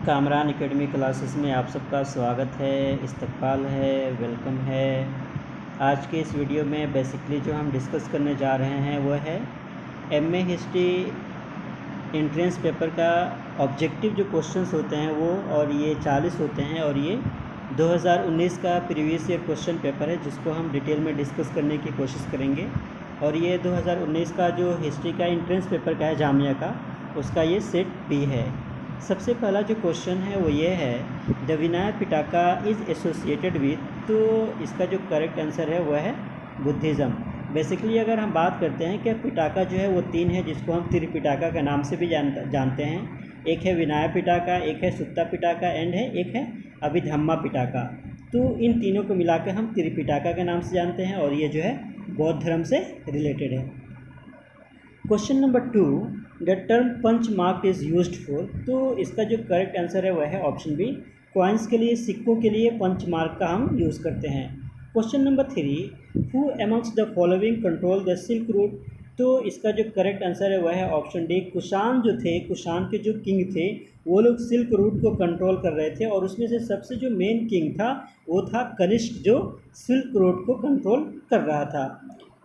Kamran academy classes में आप सबका स्वागत है, इस्तकबाल है, वेलकम है। आज के इस वीडियो में बेसिकली जो हम डिस्कस करने जा रहे हैं वो है एमए हिस्ट्री एंट्रेंस पेपर का ऑब्जेक्टिव जो क्वेश्चंस होते हैं वो, और ये 40 होते हैं और ये 2019 का प्रीवियस ईयर क्वेश्चन पेपर है जिसको हम डिटेल में डिस्कस करने की कोशिश करेंगे। और ये 2019 का जो हिस्ट्री का एंट्रेंस पेपर का है जामिया का, उसका ये सेट बी है। सबसे पहला जो क्वेश्चन है वो ये है, the Vinaya Pitaka is associated with, तो इसका जो करेक्ट आंसर है वह है बुद्धिज़्म। बेसिकली अगर हम बात करते हैं कि पिटाका जो है वो 3 है जिसको हम त्रिपिटाका के नाम से भी जानते हैं। एक है विनायक पिटाका, एक है सुत्ता पिटाका एंड है एक है अभिधम्मा पिटाका। तो इन तीनों को मिला के हम त्रिपिटाका के नाम से जानते हैं और ये जो है बौद्ध धर्म से रिलेटेड है। Question number 2, the term punch mark is used for, तो इसका जो करेक्ट आंसर है वह है ऑप्शन बी, कॉइन्स के लिए, सिक्कों के लिए पंच मार्क का हम यूज़ करते हैं। Question number 3, who amongst the following control the silk route, तो इसका जो करेक्ट आंसर है वह है ऑप्शन डी, कुषाण जो थे, कुषाण के जो किंग थे वो लोग सिल्क रूट को कंट्रोल कर रहे थे और उसमें से सबसे जो मेन किंग था वो था कनिष्क जो सिल्क रूट को कंट्रोल कर रहा था।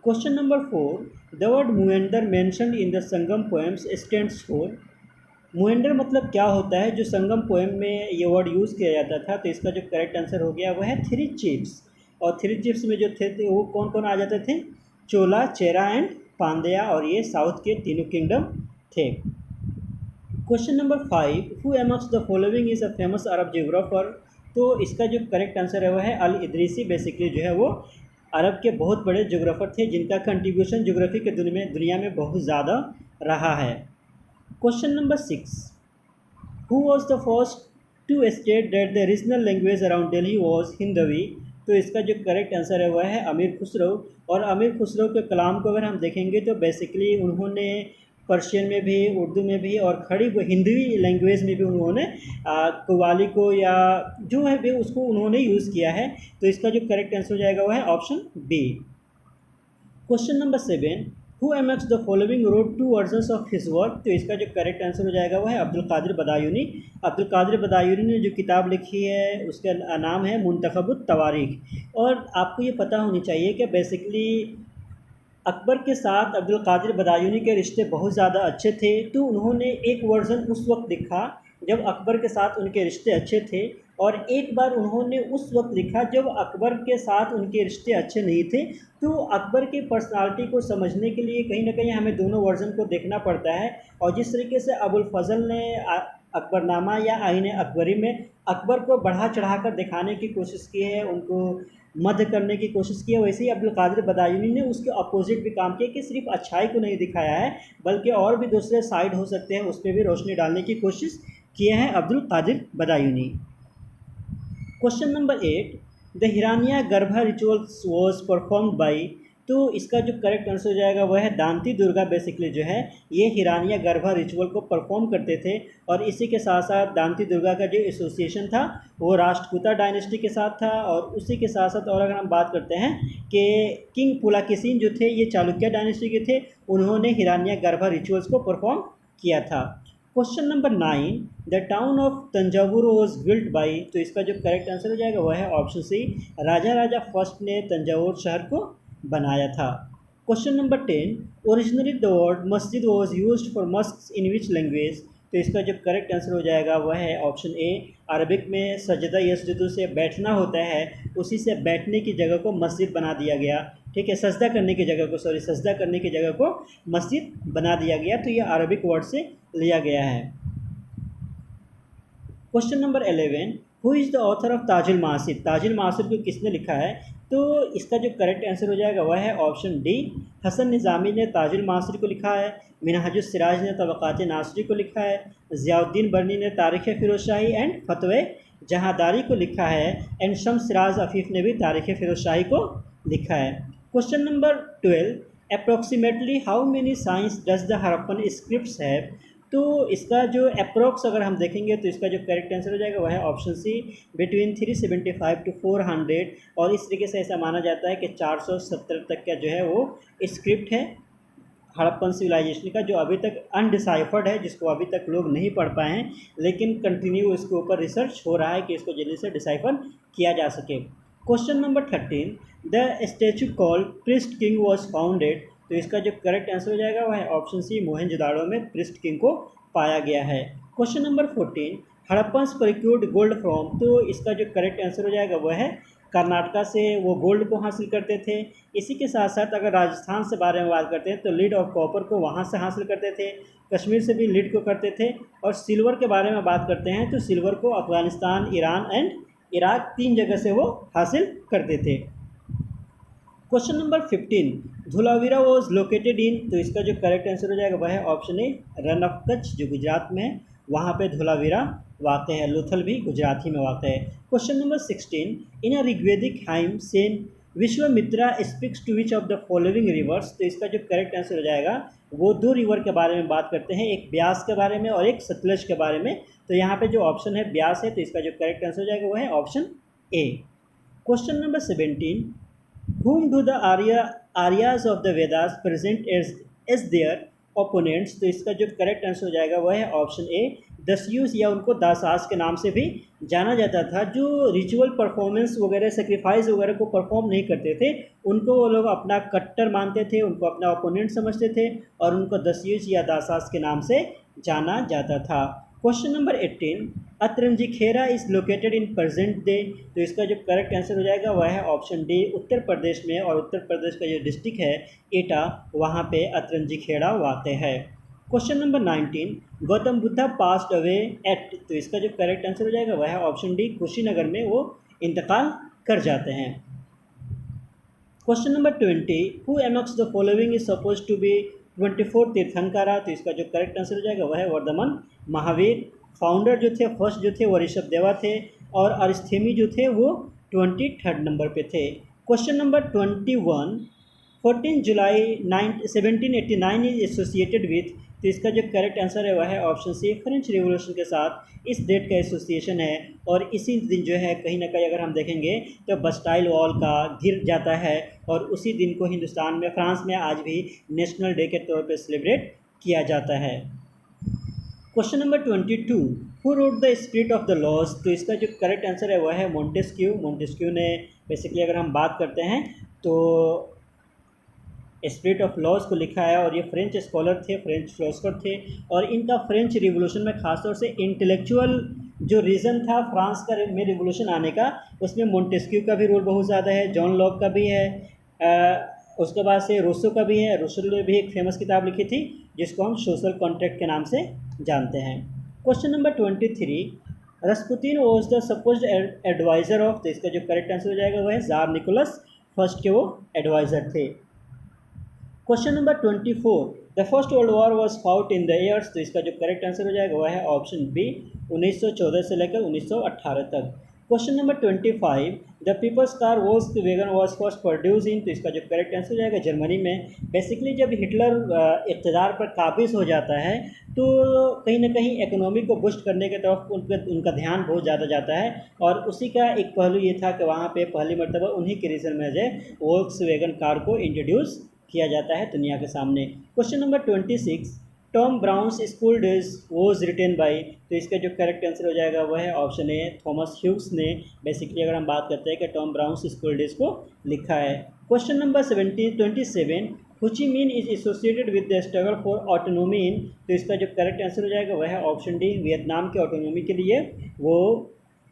Question number 4, the word Muvendar mentioned in the Sangam poems stands for, Muvendar मतलब क्या होता है जो संगम पोएम में ये वर्ड यूज़ किया जाता था। तो इसका जो करेक्ट आंसर हो गया वह है 3 चीफ्स, और 3 चीफ्स में जो थे वो कौन कौन आ जाते थे, चोला, चेरा एंड पांड्या, और ये साउथ के तीनों किंगडम थे। Question number 5, who amongst the following is a famous Arab geographer, तो इसका जो करेक्ट आंसर है वह है अल इदरीसी। बेसिकली जो है वो अरब के बहुत बड़े ज्योग्राफर थे जिनका कंट्रीब्यूशन ज्योग्राफी के दुनिया में बहुत ज़्यादा रहा है। Question number 6, who was the first to state that the regional language around Delhi was Hindavi, तो इसका जो करेक्ट आंसर है वह है अमीर खुसरो। और अमीर खुसरो के कलाम को अगर हम देखेंगे तो बेसिकली उन्होंने पर्शियन में भी, उर्दू में भी और खड़ी हिंदी लैंग्वेज में भी उन्होंने कव्वाली को या जो है भी उसको उन्होंने यूज़ किया है। तो इसका जो करेक्ट आंसर हो जाएगा वह है option B. Question number 7, who amongst the following wrote 2 versions of his work, तो इसका जो करेक्ट आंसर हो जाएगा वह है अब्दुल कादिर बदायूनी। अब्दुल कादिर बदायूनी ने जो किताब लिखी है उसका नाम है मुंतखबुत तवारीख। और आपको ये पता होनी चाहिए कि बेसिकली अकबर के साथ अब्दुल कादिर बदायूनी के रिश्ते बहुत ज़्यादा अच्छे थे। तो उन्होंने एक वर्ज़न उस वक्त लिखा जब अकबर के साथ उनके रिश्ते अच्छे थे, और एक बार उन्होंने उस वक्त लिखा जब अकबर के साथ उनके रिश्ते अच्छे नहीं थे। तो अकबर की पर्सनालिटी को समझने के लिए कहीं ना कहीं हमें दोनों वर्ज़न को देखना पड़ता है। और जिस तरीके से अबुल फजल ने अकबरनामा या आईन अकबरी में अकबर को बढ़ा चढ़ा कर दिखाने की कोशिश की है, उनको मध्य करने की कोशिश की है, वैसे ही अब्दुल कादिर बदायूनी ने उसके अपोजिट भी काम किया कि सिर्फ अच्छाई को नहीं दिखाया है बल्कि और भी दूसरे साइड हो सकते हैं उस पर भी रोशनी डालने की कोशिश किए हैं Abdul Qadir Badayuni. Question number 8, the Hiranyagarbha rituals was performed by, तो इसका जो करेक्ट आंसर हो जाएगा वह है दांती दुर्गा। बेसिकली जो है ये हिरानिया गर्भा रिचुअल को परफॉर्म करते थे, और इसी के साथ साथ दांती दुर्गा का जो एसोसिएशन था वो राष्ट्रकूटा डायनेस्टी के साथ था। और उसी के साथ साथ और अगर हम बात करते हैं कि किंग पुलाकेसिन जो थे ये चालुक्य डायनेस्टी के थे, उन्होंने हिरानिया गर्भा रिचुअल्स को परफॉर्म किया था। Question number 9, the town of Thanjavur was built by, तो इसका जो करेक्ट आंसर हो जाएगा वह है ऑप्शन सी, राजा राजा फर्स्ट ने तंजावुर शहर को बनाया था। Question number 10, originally the word masjid was used for mosque in which language, तो इसका जो करेक्ट आंसर हो जाएगा वह है ऑप्शन ए, अरबिक में सजदा यसजुदु से बैठना होता है, उसी से बैठने की जगह को मस्जिद बना दिया गया। ठीक है, सजदा करने की जगह को, सजदा करने की जगह को मस्जिद बना दिया गया, तो यह अरबिक वर्ड से लिया गया है। Question number 11, who is the author of Tajul Maasir, Tajul Maasir को किसने लिखा है, तो इसका जो करेक्ट आंसर हो जाएगा वह है ऑप्शन डी, हसन निज़ामी ने ताजुल मासिर को लिखा है, मिनहाजुस सिराज ने तबक़ात नासिरी को लिखा है, ज़ियाउद्दीन बर्नी ने तारीख़ फ़िरोज़शाही एंड फ़तवे जहादारी को लिखा है, एंड शम्स सिराज अफ़ीफ़ ने भी तारीख़ फ़िरोज़शाही को लिखा है। Question number 12, approximately how many science does the Harappan scripts have, तो इसका जो अप्रॉक्स अगर हम देखेंगे तो इसका जो करेक्ट आंसर हो जाएगा वह है ऑप्शन सी, बिटवीन 375 to 400, और इस तरीके से ऐसा माना जाता है कि 470 तक का जो है वो स्क्रिप्ट है हड़प्पन सिविलाइजेशन का, जो अभी तक अनडिसाइफर्ड है, जिसको अभी तक लोग नहीं पढ़ पाए हैं, लेकिन कंटिन्यू इसके ऊपर रिसर्च हो रहा है कि इसको जल्दी से डिसाइफर किया जा सके। Question number 13, the statue called priest king was founded. तो इसका जो करेक्ट आंसर हो जाएगा वह है ऑप्शन सी, मोहनजोदाड़ो में प्रिस्ट किंग को पाया गया है। Question number 14, Harappans procured gold from. तो इसका जो करेक्ट आंसर हो जाएगा वह है कर्नाटका से वो गोल्ड को हासिल करते थे। इसी के साथ साथ अगर राजस्थान से बारे में बात करते हैं तो लीड और कॉपर को वहाँ से हासिल करते थे, कश्मीर से भी लीड को करते थे। और सिल्वर के बारे में बात करते हैं तो सिल्वर को अफगानिस्तान, ईरान एंड इराक 3 जगह से वो हासिल करते थे। Question number 15, Dholavira was located in. तो इसका जो करेक्ट आंसर हो जाएगा वह है option A, run of Kutch, जो गुजरात में है, वहाँ पे धोलावीरा वाक़ है। लोथल भी गुजरात ही में वाक़ है। Question number 16, in a Rigvedic hymn sage Vishvamitra speaks to which of the following rivers. तो इसका जो करेक्ट आंसर हो जाएगा वो 2 रिवर के बारे में बात करते हैं, एक ब्यास के बारे में और एक सतलज के बारे में। तो यहाँ पे जो ऑप्शन है ब्यास है, तो इसका जो करेक्ट आंसर हो जाएगा वह है option A. Question number 17, whom do the Aryas of the Vedas present as their opponents। तो इसका जो करेक्ट आंसर हो जाएगा वह है ऑप्शन ए, दस्युस, या उनको दासास के नाम से भी जाना जाता था। जो रिचुअल परफॉर्मेंस वगैरह, सेक्रीफाइस वगैरह को परफॉर्म नहीं करते थे, उनको वो लोग अपना कट्टर मानते थे, उनको अपना ओपोनेंट समझते थे और उनको दस्युस या दासास के नाम से जाना जाता था। Question number 18, Atranjikhera is located in present day. तो इसका जो करेक्ट आंसर हो जाएगा वह है ऑप्शन डी, उत्तर प्रदेश में। और उत्तर प्रदेश का जो डिस्ट्रिक्ट है एटा, वहाँ पे अतरंजीखेड़ा वाक़ है। Question number 19, Gautam Buddha passed away at. तो इसका जो करेक्ट आंसर हो जाएगा वह है ऑप्शन डी, कुशीनगर में वो इंतकाल कर जाते हैं। Question number 20, who amongst the following is suppose to be 24 Tirthankara. तो इसका जो करेक्ट आंसर हो जाएगा वह है वर्धमान महावीर। फाउंडर जो थे, फर्स्ट जो थे वो ऋषभ देवा थे, और अरिस्थेमी जो थे वो 23rd नंबर पे थे। Question number 21, 14 July 1789 is associated with. तो इसका जो करेक्ट आंसर है वह है ऑप्शन सी, फ्रेंच रिवॉल्यूशन के साथ इस डेट का एसोसिएशन है। और इसी दिन जो है कहीं ना कहीं अगर हम देखेंगे तो बस्टाइल वॉल का गिर जाता है, और उसी दिन को हिंदुस्तान में, फ्रांस में आज भी नेशनल डे के तौर पर सेलिब्रेट किया जाता है। Question number 22, who wrote the spirit of the laws. तो इसका जो करेक्ट आंसर है वह है मोंटेस्क्यू। मोंटेस्क्यू ने बेसिकली अगर हम बात करते हैं तो स्पिरिट ऑफ लॉज को लिखा है, और ये फ्रेंच स्कॉलर थे, फ्रेंच फिलोसफर थे। और इनका फ्रेंच रिवॉल्यूशन में खासतौर से इंटेलेक्चुअल जो रीज़न था फ्रांस का में रिवॉल्यूशन आने का, उसमें मोंटेस्क्यू का भी रोल बहुत ज़्यादा है, जॉन लॉक का भी है, उसके बाद से रूसो का भी है। रूसो ने भी एक फेमस किताब लिखी थी जिसको हम सोशल कॉन्ट्रैक्ट के नाम से जानते हैं। Question number 23, Rasputin was the supposed adviser of. तो इसका जो करेक्ट आंसर हो जाएगा वह है ज़ार निकोलस फर्स्ट के वो एडवाइज़र थे। Question number 24, the first world war was fought in the years. तो इसका जो करेक्ट आंसर हो जाएगा वह है ऑप्शन बी, 1914 से लेकर 1918 तक। Question number 25, the people's car Volkswagen was first produce in. तो इसका जो करेक्ट आंसर हो जाएगा जर्मनी में। बेसिकली जब हिटलर इक़्तिदार पर काबिज हो जाता है तो कहीं ना कहीं इकोनॉमी को बूस्ट करने की तरफ उनका ध्यान बहुत ज़्यादा जाता है, और उसी का एक पहलू ये था कि वहाँ पे पहली मरतबा उन्हीं के रीज़न में जो वॉल्क्सवैगन कार को इंट्रोड्यूस किया जाता है दुनिया के सामने। Question number 26, Tom Brown's school days was written by. तो इसका जो करेक्ट आंसर हो जाएगा वह है ऑप्शन ए, थॉमस ह्यूग्स ने बेसिकली अगर हम बात करते हैं कि टॉम ब्राउन्स स्कूल डेज को लिखा है। Question number 27, Ho Chi Minh is associated with the struggle for autonomy in. तो इसका जो करेक्ट आंसर हो जाएगा वह है ऑप्शन डी, वियतनाम के ऑटोनॉमी के लिए वो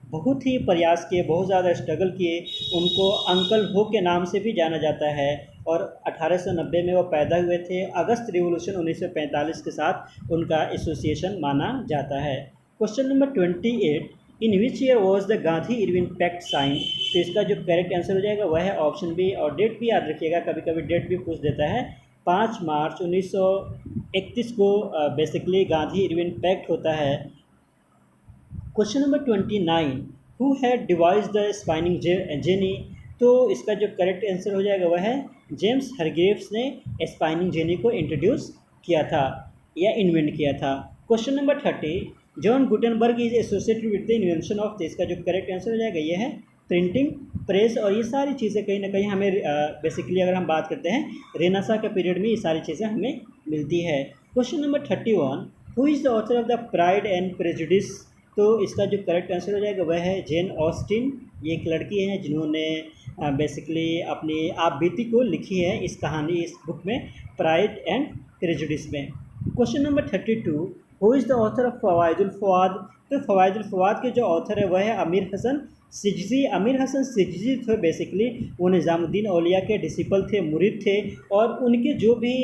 बहुत ही प्रयास किए, बहुत ज़्यादा स्ट्रगल किए। उनको अंकल हो के नाम से भी जाना जाता है, और 1890 में वो पैदा हुए थे। अगस्त रिवॉल्यूशन 1945 के साथ उनका एसोसिएशन माना जाता है। Question number 28, in which year was the Gandhi Irwin pact sign. तो इसका जो करेक्ट आंसर हो जाएगा वह है ऑप्शन बी, और डेट भी याद रखिएगा, कभी कभी डेट भी पूछ देता है। 5 मार्च 1931 को बेसिकली गांधी इरविन पैक्ट होता है। Question number 29, who had devised the spinning jenny. तो इसका जो करेक्ट आंसर हो जाएगा वह है जेम्स हरग्रीव्स ने स्पाइनिंग जेनी को इंट्रोड्यूस किया था या इन्वेंट किया था। Question number 30, John Gutenberg is associated with the invention of. तो इसका जो करेक्ट आंसर हो जाएगा ये है प्रिंटिंग प्रेस और ये सारी चीज़ें कहीं ना कहीं हमें बेसिकली अगर हम बात करते हैं रेनेसां के पीरियड में ये सारी चीज़ें हमें मिलती है। Question number 31, who is the author of the pride and prejudice? तो इसका जो करेक्ट आंसर हो जाएगा वह है जेन ऑस्टिन। ये एक लड़की है जिन्होंने बेसिकली अपनी आप बीती को लिखी है इस कहानी, इस बुक में, प्राइड एंड प्रेजुडिस में। Question number 32, who is the author of Fawaidul Fuad? तो फवाइदुल फवाद के जो ऑथर है वह है अमीर हसन सिजजी। अमीर हसन सिजजी थे बेसिकली, वो निज़ामुद्दीन औलिया के डिसिपल थे, मुरीद थे, और उनके जो भी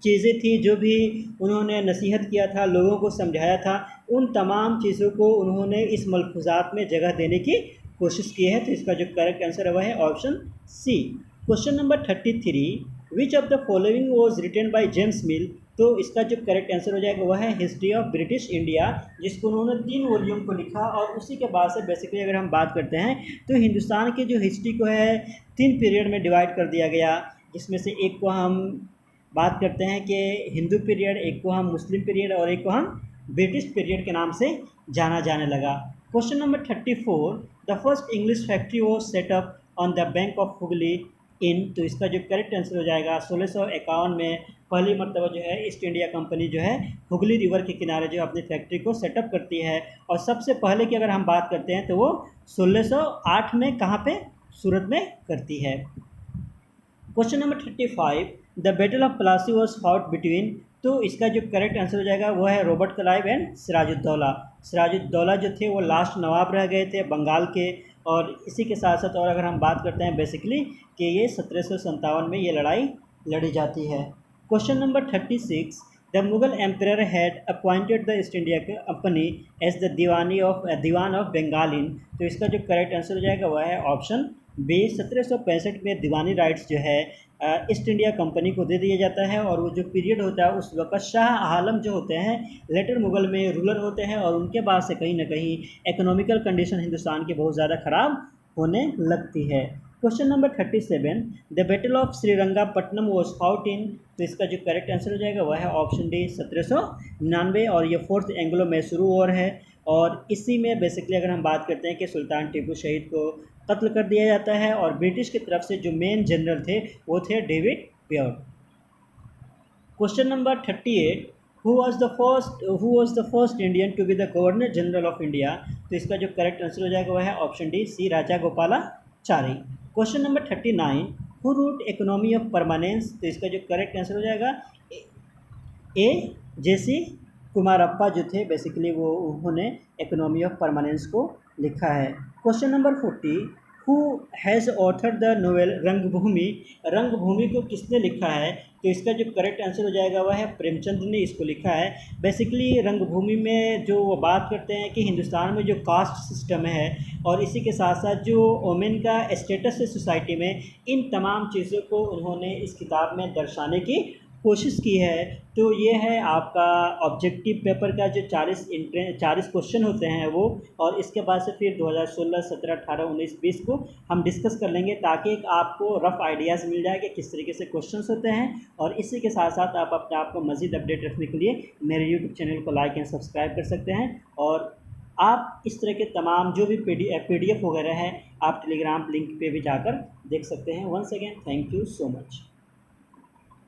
चीज़ें थी, जो भी उन्होंने नसीहत किया था, लोगों को समझाया था, उन तमाम चीज़ों को उन्होंने इस मलफूज़ात में जगह देने की कोशिश की है। तो इसका जो करेक्ट आंसर है वह है option C. Question number 33, which of the following was written by James Mill? तो इसका जो करेक्ट आंसर हो जाएगा वह है हिस्ट्री ऑफ ब्रिटिश इंडिया, जिसको उन्होंने 3 वॉल्यूम को लिखा। और उसी के बाद से बेसिकली अगर हम बात करते हैं तो हिंदुस्तान की जो हिस्ट्री को है 3 पीरियड में डिवाइड कर दिया गया, जिसमें से एक को हम बात करते हैं कि हिंदू पीरियड, एक को हम मुस्लिम पीरियड और एक को हम ब्रिटिश पीरियड के नाम से जाना जाने लगा। Question number 34, the first English factory was set up on the bank of Hooghly in? तो इसका जो करेक्ट आंसर हो जाएगा 1651 में पहली मरतबा जो है ईस्ट इंडिया कंपनी जो है हुगली रिवर के किनारे जो अपनी फैक्ट्री को सेटअप करती है। और सबसे पहले की अगर हम बात करते हैं तो वो 1608 में कहाँ पे? सूरत में करती है। Question number 35, the battle of Plassey was fought between? तो इसका जो करेक्ट आंसर हो जाएगा वो है Robert Clive and Sirajuddaulah. Sirajuddaulah जो थे वो लास्ट नवाब रह गए थे बंगाल के। और इसी के साथ साथ और अगर हम बात करते हैं बेसिकली कि ये 1757 में ये लड़ाई लड़ी जाती है। Question number 36, the Mughal emperor had appointed the East India Company as the diwan of Bengal in? तो इसका जो करेक्ट आंसर हो जाएगा वह है ऑप्शन बी। 1765 में दीवानी राइट्स जो है ईस्ट इंडिया कंपनी को दे दिया जाता है। और वो जो पीरियड होता है उस वक्त शाह आलम जो होते हैं लेटर मुगल में रूलर होते हैं, और उनके बाद से कहीं ना कहीं इकोनॉमिकल कंडीशन हिंदुस्तान की बहुत ज़्यादा ख़राब होने लगती है। Question number 37, the battle of Srirangapatnam was fought in? तो इसका जो करेक्ट आंसर हो जाएगा वह है ऑप्शन डी 1799, और ये 4th एंग्लो मैसूरू वॉर है। और इसी में बेसिकली अगर हम बात करते हैं कि सुल्तान टीपू शहीद को कत्ल कर दिया जाता है, और ब्रिटिश की तरफ से जो मेन जनरल थे वो थे डेविड पियर्ड। Question number 38, who was the first Indian to be the governor general of India? तो इसका जो करेक्ट आंसर हो जाएगा वह है option D C Raja Gopalachari. Question number 39, who wrote economy of permanence? तो इसका जो करेक्ट आंसर हो जाएगा ए जेसी कुमारप्पा जो थे बेसिकली वो उन्होंने इकोनॉमी ऑफ परमानेंस को लिखा है। Question number 40, who has author the novel रंगभूमि? रंगभूमि को किसने लिखा है? तो इसका जो करेक्ट आंसर हो जाएगा वह है प्रेमचंद ने इसको लिखा है। बेसिकली रंगभूमि में जो वो बात करते हैं कि हिंदुस्तान में जो कास्ट सिस्टम है और इसी के साथ साथ जो वोमेन का स्टेटस है सोसाइटी में, इन तमाम चीज़ों को उन्होंने इस किताब में दर्शाने की कोशिश की है। तो ये है आपका ऑब्जेक्टिव पेपर का जो 40 क्वेश्चन होते हैं वो, और इसके बाद से फिर 2016, 17, 18, 19, 20 को हम डिस्कस कर लेंगे ताकि एक आपको रफ़ आइडियाज़ मिल जाए कि किस तरीके से क्वेश्चंस होते हैं। और इसी के साथ साथ आप अपने आप को मज़ीद अपडेट रखने के लिए मेरे यूट्यूब चैनल को लाइक एंड सब्सक्राइब कर सकते हैं। और आप इस तरह के तमाम जो भी PDF वगैरह है आप टेलीग्राम लिंक पे भी जाकर देख सकते हैं। Once again thank you so much.